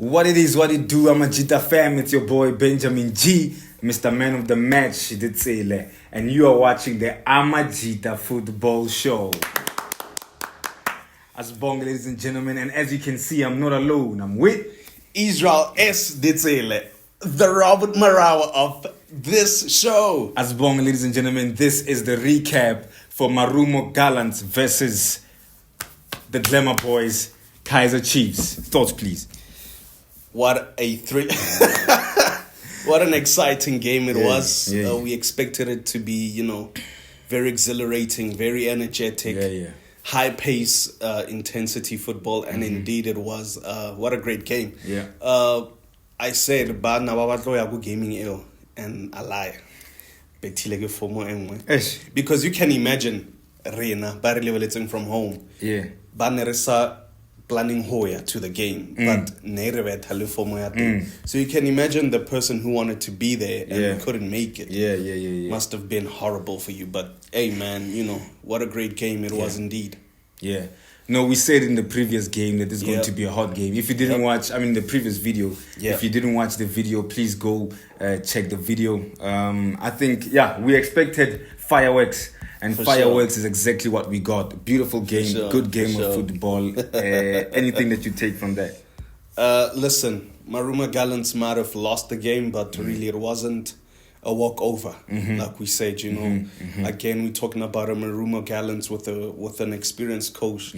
What it is, what it do, I'm a Jita fam, it's your boy Benjamin G, Mr. Man of the Match, did say that. And you are watching the Amajita Football Show. As bong, ladies and gentlemen, and as you can see, I'm not alone, I'm with Israel S. Ditsele, the Robert Marawa of this show. As bong, ladies and gentlemen, this is the recap for Marumo Gallants versus the Glamour Boys, Kazier Chiefs. Thoughts, please. What a thrill. What an exciting game it was. Yeah. We expected it to be, very exhilarating, very energetic, high pace, intensity football. And indeed it was. What a great game. Yeah. I said, "Ba na ba batlo ya go gaming eo," and I lie. Because you can imagine Rena, ba re lebeletseng from home. Yeah. Ba ne re sa planning hoya to the game, but ne re betha le fomo ya teng. So you can imagine the person who wanted to be there and couldn't make it. Yeah. Must have been horrible for you. But hey, man, what a great game it was indeed. Yeah. No, we said in the previous game that this is going to be a hot game. If you didn't watch, the previous video, if you didn't watch the video, please go check the video. I think, we expected fireworks. And For fireworks sure. is exactly what we got. Beautiful game, good game of football. Anything that you take from that? Listen, Marumo Gallants might have lost the game, but really it wasn't a walkover, like we said. Again, we're talking about a Marumo Gallants with an experienced coach,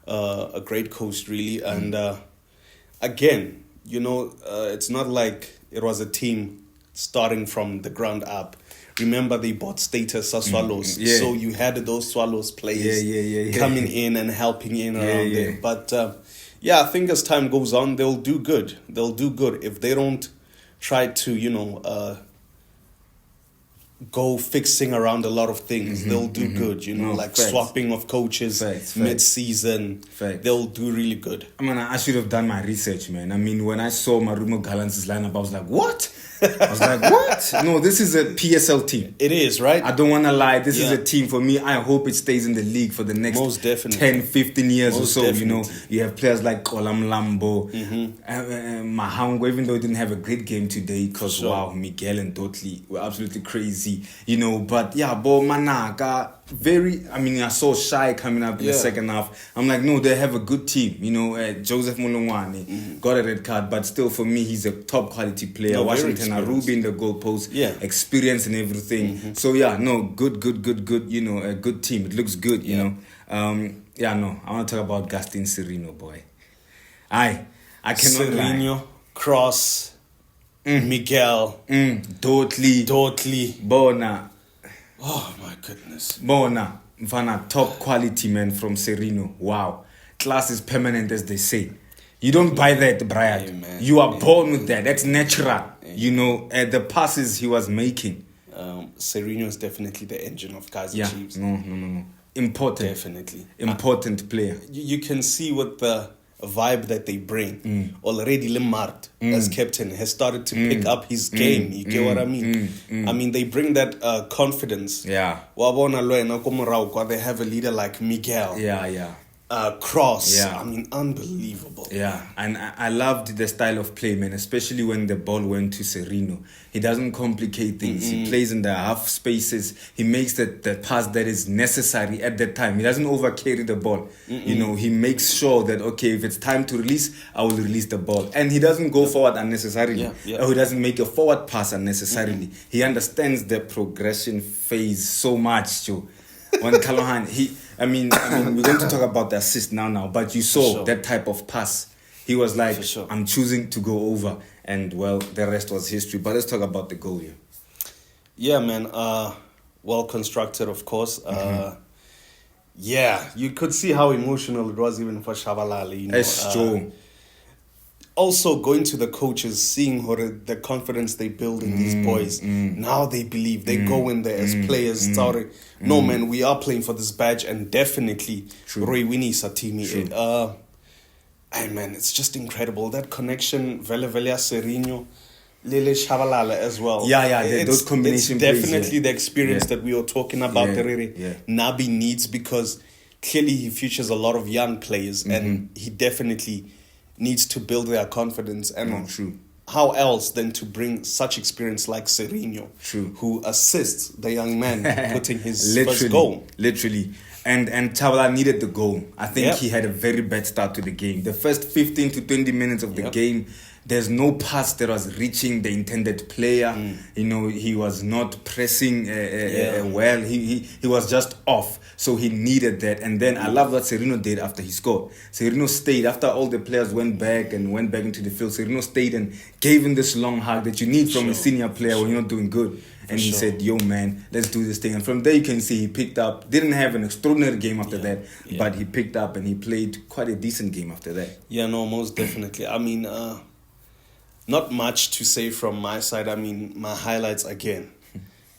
a great coach, really. And again, it's not like it was a team starting from the ground up. Remember, they bought status as Swallows. So you had those Swallows players coming in and helping in around there. But I think as time goes on, they'll do good. They'll do good. If they don't try to, go fixing around a lot of things, they'll do good. Swapping of coaches mid-season. They'll do really good. I should have done my research, man. When I saw Marumo Gallants' lineup, I was like, what? I was like, what? No, this is a PSL team. It is, right? I don't want to lie. This is a team for me. I hope it stays in the league for the next 10, 15 years or so. Definitely. You have players like Kolam Lambo, Mahango, even though he didn't have a great game today because, wow, Miguel and Dotli were absolutely crazy. But Bo Manaka, I saw Shy coming up in the second half. I'm like, no, they have a good team. Joseph Mulongwane got a red card, but still for me, he's a top quality player. No, Washington Arubi in the goalpost, experience and everything. So good. A good team. It looks good. I want to talk about Gaston Sirino, boy. I cannot Sirino, lie. Cross, Miguel, Dotli, Bona. Oh my goodness. Bona, Mfana, top quality, man, from Sirino. Wow. Class is permanent, as they say. You don't buy that, Brian. You are born with that. That's natural. The passes he was making. Sirino is definitely the engine of Kazier Chiefs. No. Important. Definitely. Important player. You can see what the vibe that they bring. Already Lemart, as captain, has started to pick up his game. You get what I mean? They bring that confidence. Yeah. They have a leader like Miguel. Yeah. Cross. Unbelievable. Yeah, and I loved the style of play, man, especially when the ball went to Sirino. He doesn't complicate things. He plays in the half spaces. He makes the pass that is necessary at that time. He doesn't overcarry the ball. He makes sure that, okay, if it's time to release, I will release the ball. And he doesn't go forward unnecessarily. Or he doesn't make a forward pass unnecessarily. He understands the progression phase so much, Joe. On Kalohan, we're going to talk about the assist now, but you saw that type of pass. He was like, I'm choosing to go over, and well, the rest was history. But let's talk about the goal here. Yeah, man. Well constructed, of course. You could see how emotional it was even for Shabalala. That's true. Also going to the coaches, seeing the confidence they build in these boys. Now they believe. They go in there as players. No, man, we are playing for this badge, and definitely Roy Winnie Satimi. Man, it's just incredible. That connection, Vele Sirino, Lele Shabalala as well. Those combination plays. It's definitely the experience that we were talking about. Nabi needs, because clearly he features a lot of young players, and he definitely needs to build their confidence. And true. How else than to bring such experience like Sirino, True. who assists the young man putting his first goal. Literally. And Chabala needed the goal. I think Yep. he had a very bad start to the game. The first 15 to 20 minutes of the Yep. game, there's no pass that was reaching the intended player. You know, he was not pressing well. He was just off. So he needed that. And then I love what Sirino did after he scored. Sirino stayed after all the players went back into the field. Sirino stayed and gave him this long hug that you need from a senior player when you're not doing good. And he said, yo, man, let's do this thing. And from there, you can see he picked up, didn't have an extraordinary game after that, but he picked up and he played quite a decent game after that. Yeah, no, most definitely. I mean, not much to say from my side. I mean, my highlights again.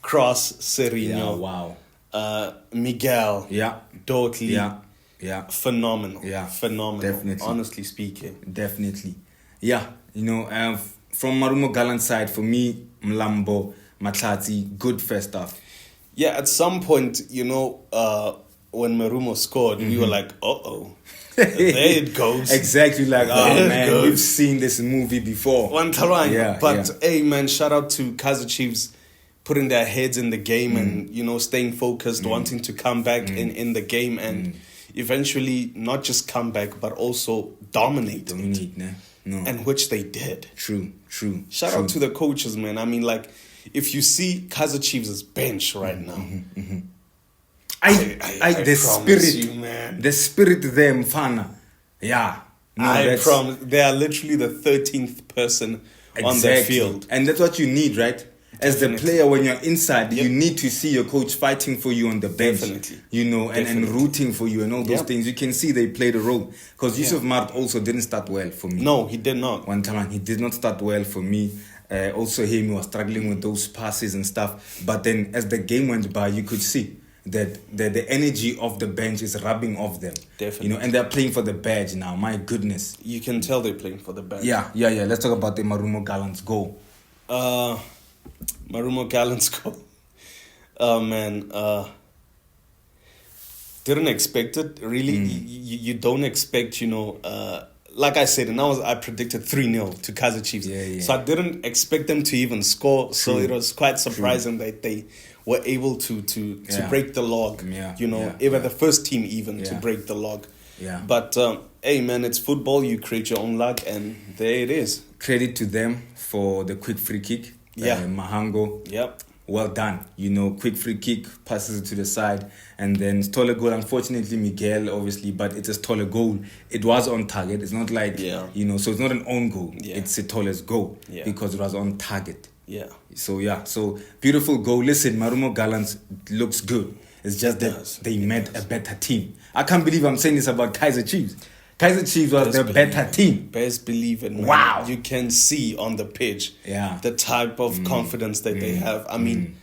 Cross, Sirino. Yeah, wow. Miguel. Yeah. Dotli. Yeah. Phenomenal. Yeah. Phenomenal. Definitely. Honestly speaking. Definitely. Yeah. You know, from Marumo Gallants side, for me, Mlambo, Matlati, good first half. Yeah, at some point, you know, when Marumo scored, we were like, uh-oh. There it goes. Exactly, like, oh There it man, goes. we've seen this movie before. One time. Yeah, But, yeah. hey, man, shout out to Kazier Chiefs putting their heads in the game and, you know, staying focused, wanting to come back in the game and eventually not just come back, but also dominate it. No. And which they did. True. Shout out to the coaches, man. I mean, like, if you see Kazier Chiefs' bench right now, I the promise spirit, you, man. the spirit there, Mfana. Yeah. No, I that's- promise, they are literally the 13th person on the field. And that's what you need, right? As the Definitely. player, when you're inside, Yep. you need to see your coach fighting for you on the bench. Definitely. You know, and Definitely. rooting for you and all those Yep. things. You can see they played a role. Because Yusuf Mart also didn't start well for me. No, he did not. One time, he did not start well for me. Also, he was struggling with those passes and stuff. But then, as the game went by, you could see that the energy of the bench is rubbing off them. Definitely. You know, and they're playing for the badge now. My goodness. You can tell they're playing for the badge. Yeah. Let's talk about the Marumo Gallants goal. Marumo Gallants goal. Oh, man. Didn't expect it. Really, you don't expect, you know... like I said, and I predicted 3-0 to Kazier Chiefs. Yeah. So I didn't expect them to even score. So it was quite surprising that they were able to break the log. Yeah. You know, Yeah. even the first team even to Yeah. break the log. Yeah. But, hey, man, it's football. You create your own luck, and there it is. Credit to them for the quick free kick. Yeah. Mahango. Yep. Well done. You know, quick free kick, passes it to the side, and then stole a goal. Unfortunately, Miguel, obviously, but it's a stole goal. It was on target. It's not like, you know, so it's not an own goal. Yeah. It's a Tole's goal because it was on target. Yeah. So beautiful goal. Listen, Marumo Gallants looks good. It's just that they met a better team. I can't believe I'm saying this about Kazier Chiefs. Kazier Chiefs was the better team. Best believe it, man. Wow. You can see on the pitch the type of confidence that they have. I mean,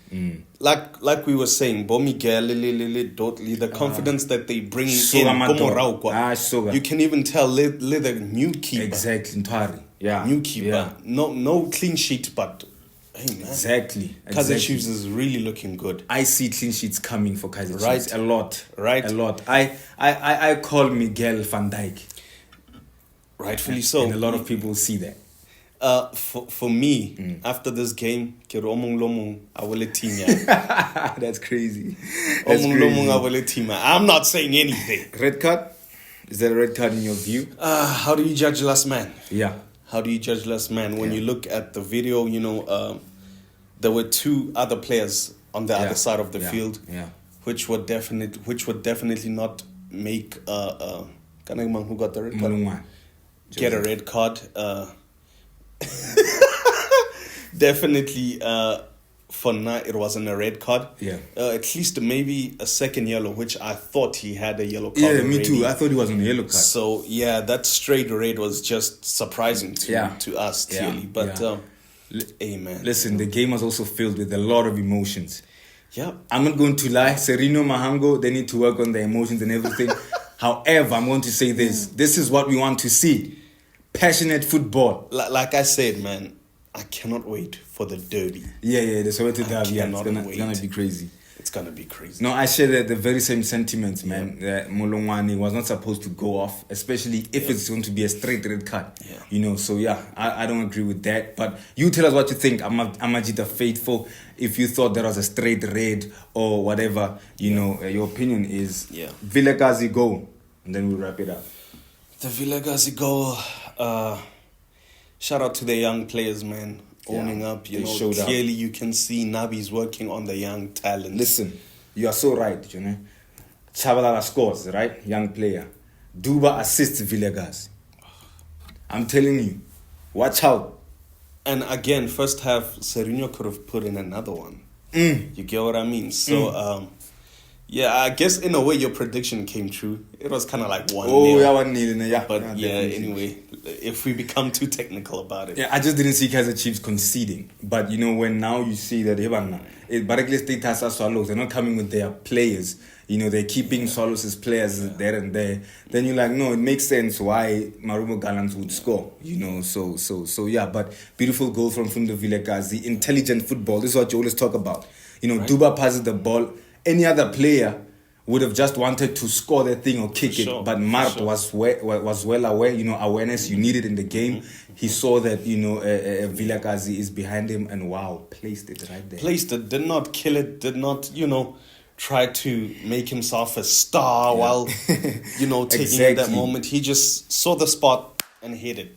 like we were saying, Bo Miguel, Dotli, the confidence that they bring in. Soga. You can even tell the new keeper. Exactly, Ntwari. Yeah. New keeper. Yeah. No clean sheet, but hey, man. Exactly. Kazier Chiefs is really looking good. I see clean sheets coming for Kazier Right. Chiefs a lot. Right. A lot. I call Miguel Van Dijk. Rightfully so. And a lot of people see that. For me, after this game, ke re omong lo mong a wele team ya. That's crazy. Omong lo mong a wele team ya. I'm not saying anything. Red card? Is that a red card in your view? How do you judge last man? Yeah. How do you judge last man? When you look at the video, you know, there were two other players on the other side of the field, which would definitely not make Kanagman who got the red card Mulungwan. get a red card. Definitely, for now, it wasn't a red card. Yeah. At least maybe a second yellow, which I thought he had a yellow card. Yeah, already. me too. I thought he was on a yellow card. So yeah, that straight red was just surprising to us, clearly. But hey, man, Listen, the game was also filled with a lot of emotions. Yeah, I'm not going to lie. Sirino, Mahango, they need to work on their emotions and everything. However, I'm going to say this. This is what we want to see. Passionate football. like I said, man, I cannot wait for the derby. Yeah, the Soweto derby. Yeah, it's cannot gonna wait. be crazy. it's gonna be crazy. No, I share the very same sentiments, man. Molongwane was not supposed to go off, especially if it's going to be a straight red card. Yeah. You know, so I don't agree with that. But you tell us what you think. Amajita faithful. If you thought there was a straight red or whatever, you know, your opinion is. Yeah. Vilakazi goal, and then we'll wrap it up. The Vilakazi goal. Shout out to the young players, man. Owning up, you know, clearly you can see Nabi's working on the young talent. Listen, you are so right, you know. Chabalala scores, right? Young player. Duba assists Villegas. I'm telling you, watch out. And again, first half, Sirino could have put in another one. You get what I mean? So, I guess in a way your prediction came true. It was kind of like 1-0. Oh, yeah, 1-0, yeah. But anyway, if we become too technical about it. Yeah, I just didn't see Kazier Chiefs conceding. But, you know, when now you see that Barclays State has Swallows, they're not coming with their players. You know, they're keeping Swallows' players there and there. Then you're like, no, it makes sense why Marumo Gallants would score. You know, so yeah. But beautiful goal from Fundo Vilakazi. Intelligent football. This is what you always talk about. You know, right. Duba passes the ball. Any other player would have just wanted to score the thing or kick it. But Mart was well aware, you know, awareness you needed in the game. He saw that, you know, Vilakazi is behind him and placed it right there. Placed it, did not kill it, did not, you know, try to make himself a star while, you know, taking it that moment. He just saw the spot and hit it.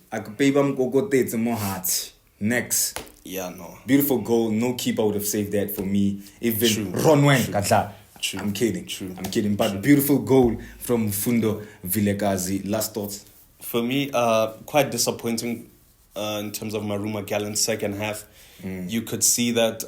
Next. Yeah, no. Beautiful goal. No keeper would have saved that for me. Even Ron Wayne. I'm kidding. But beautiful goal from Fundo Vilakazi. Last thoughts? For me, quite disappointing in terms of Marumo Gallants' second half. You could see that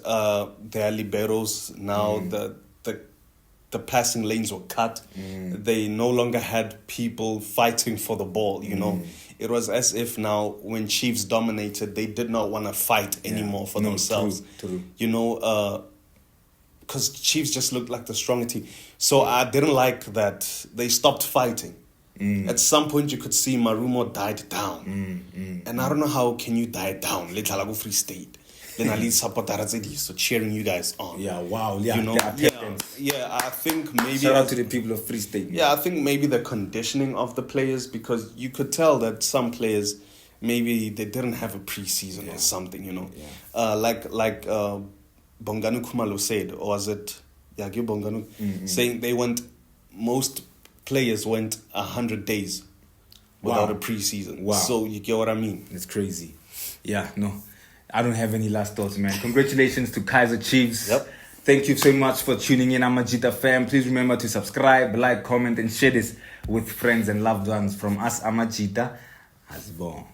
their liberos now, the passing lanes were cut. They no longer had people fighting for the ball, you know. It was as if now, when Chiefs dominated, they did not want to fight anymore for themselves. True. You know, because Chiefs just looked like the stronger team. So I didn't like that they stopped fighting. At some point, you could see Marumo died down. And I don't know how can you die down. Let's go Free State. Then I lead supporters so cheering you guys on. Yeah, wow. Yeah, you know, I think maybe... Shout out to the people of Free State. Man. Yeah, I think maybe the conditioning of the players, because you could tell that some players, maybe they didn't have a preseason or something, you know. Yeah. Like Bonganu Kumalo said, or was it Yagi Bonganu, saying most players went 100 days without a preseason. Wow. So you get what I mean? It's crazy. Yeah, no. I don't have any last thoughts, man. Congratulations to Kazier Chiefs. Yep. Thank you so much for tuning in, Amajita fam. Please remember to subscribe, like, comment, and share this with friends and loved ones. From us, Amajita, Hasbon.